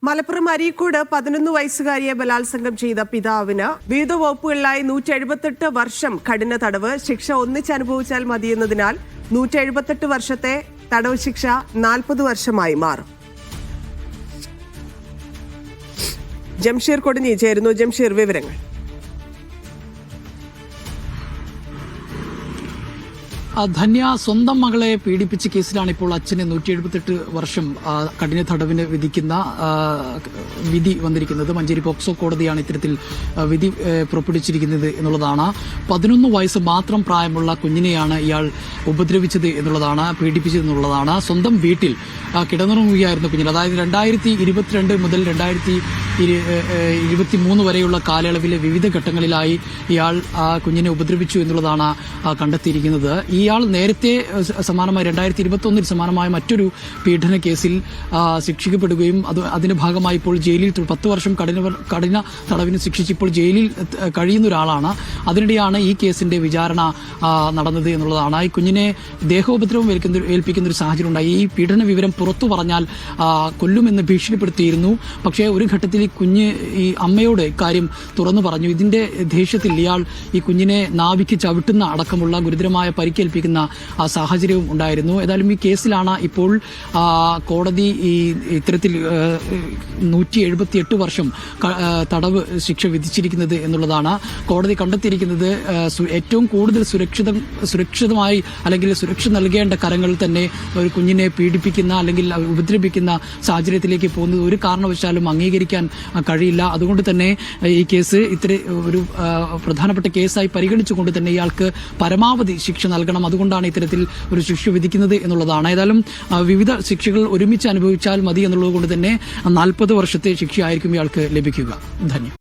മലപ്പുറം അരീക്കോട് 11 വയസ്സുകാരിയെ ബലാത്സംഗം ചെയ്ത പിതാവിന് വിവിധ വകുപ്പുകളിലായി 178 വർഷം കഠിന തടവ് ശിക്ഷ ഒന്നിച്ചനുഭവിച്ചാൽ മതിയെന്നതിനാൽ 178 വർഷത്തെ തടവ് ശിക്ഷ 40 വർഷമായി മാറും. ജംഷീർ കൊടിഞ്ഞി ചേരുന്നു. ജംഷീർ, വിവരങ്ങൾ. ധന്യ സ്വന്തം മകളെ പീഡിപ്പിച്ച കേസിലാണ് ഇപ്പോൾ അച്ഛന് 178 വർഷം കഠിന തടവിന് വിധിക്കുന്ന വിധി വന്നിരിക്കുന്നത്. മഞ്ചേരി പോക്സോ കോടതിയാണ് ഇത്തരത്തിൽ വിധി പുറപ്പെടുവിച്ചിരിക്കുന്നത് എന്നുള്ളതാണ്. 11 വയസ്സ് മാത്രം പ്രായമുള്ള കുഞ്ഞിനെയാണ് ഇയാൾ ഉപദ്രവിച്ചത് എന്നുള്ളതാണ്, പീഡിപ്പിച്ചത് എന്നുള്ളതാണ്. സ്വന്തം വീട്ടിൽ കിടന്നുറങ്ങുകയായിരുന്നു കുഞ്ഞിന്. അതായത് 2022 മുതൽ 2023 വരെയുള്ള കാലയളവിലെ വിവിധ ഘട്ടങ്ങളിലായി ഇയാൾ കുഞ്ഞിനെ ഉപദ്രവിച്ചു എന്നുള്ളതാണ് കണ്ടെത്തിയിരിക്കുന്നത്. ഇയാൾ നേരത്തെ സമാനമായി 2021 സമാനമായ മറ്റൊരു പീഡന കേസിൽ ശിക്ഷിക്കപ്പെടുകയും അതിന്റെ ഭാഗമായി ഇപ്പോൾ ജയിലിൽ 10 വർഷം കഠിന തടവിന് ശിക്ഷിച്ച് ഇപ്പോൾ ജയിലിൽ കഴിയുന്ന ഒരാളാണ്. അതിനിടെയാണ് ഈ കേസിന്റെ വിചാരണ നടന്നത് എന്നുള്ളതാണ്. ഈ കുഞ്ഞിനെ ദേഹോപദ്രവം ഏൽപ്പിക്കുന്ന ഒരു സാഹചര്യം ഉണ്ടായി. ഈ പീഡന വിവരം പുറത്തു പറഞ്ഞാൽ കൊല്ലുമെന്ന് ഭീഷണിപ്പെടുത്തിയിരുന്നു. പക്ഷേ ഒരു ഘട്ടത്തിൽ ഈ കുഞ്ഞ് ഈ അമ്മയോട് ഇക്കാര്യം തുറന്നു പറഞ്ഞു. ഇതിന്റെ ദേഷ്യത്തിൽ ഇയാൾ ഈ കുഞ്ഞിനെ നാവിക്ക് ചവിട്ടുന്ന അടക്കമുള്ള ഗുരുതരമായ പരിക്കേൽപ്പിക്കുന്ന സാഹചര്യവും ഉണ്ടായിരുന്നു. ഏതായാലും ഈ കേസിലാണ് ഇപ്പോൾ കോടതി ഇത്തരത്തിൽ 178 വർഷം തടവ് ശിക്ഷ വിധിച്ചിരിക്കുന്നത് എന്നുള്ളതാണ്. കോടതി കണ്ടെത്തിയിരിക്കുന്നത് ഏറ്റവും കൂടുതൽ സുരക്ഷിതമായി അല്ലെങ്കിൽ സുരക്ഷ നൽകേണ്ട കരങ്ങളിൽ തന്നെ ഒരു കുഞ്ഞിനെ പീഡിപ്പിക്കുന്ന അല്ലെങ്കിൽ ഉപദ്രവിക്കുന്ന സാഹചര്യത്തിലേക്ക് പോകുന്നത് ഒരു കാരണവശാലും അംഗീകരിക്കാൻ കഴിയില്ല. അതുകൊണ്ട് തന്നെ ഈ കേസ് ഒരു പ്രധാനപ്പെട്ട കേസായി പരിഗണിച്ചുകൊണ്ട് തന്നെ ഇയാൾക്ക് പരമാവധി ശിക്ഷ നൽകണം. അതുകൊണ്ടാണ് ഇത്തരത്തിൽ ഒരു ശിക്ഷ വിധിക്കുന്നത് എന്നുള്ളതാണ്. ഏതായാലും വിവിധ ശിക്ഷകൾ ഒരുമിച്ച് അനുഭവിച്ചാൽ മതി എന്നുള്ളത് കൊണ്ട് തന്നെ 40 വർഷത്തെ ശിക്ഷയായിരിക്കും ഇയാൾക്ക് ലഭിക്കുക. ധന്യം.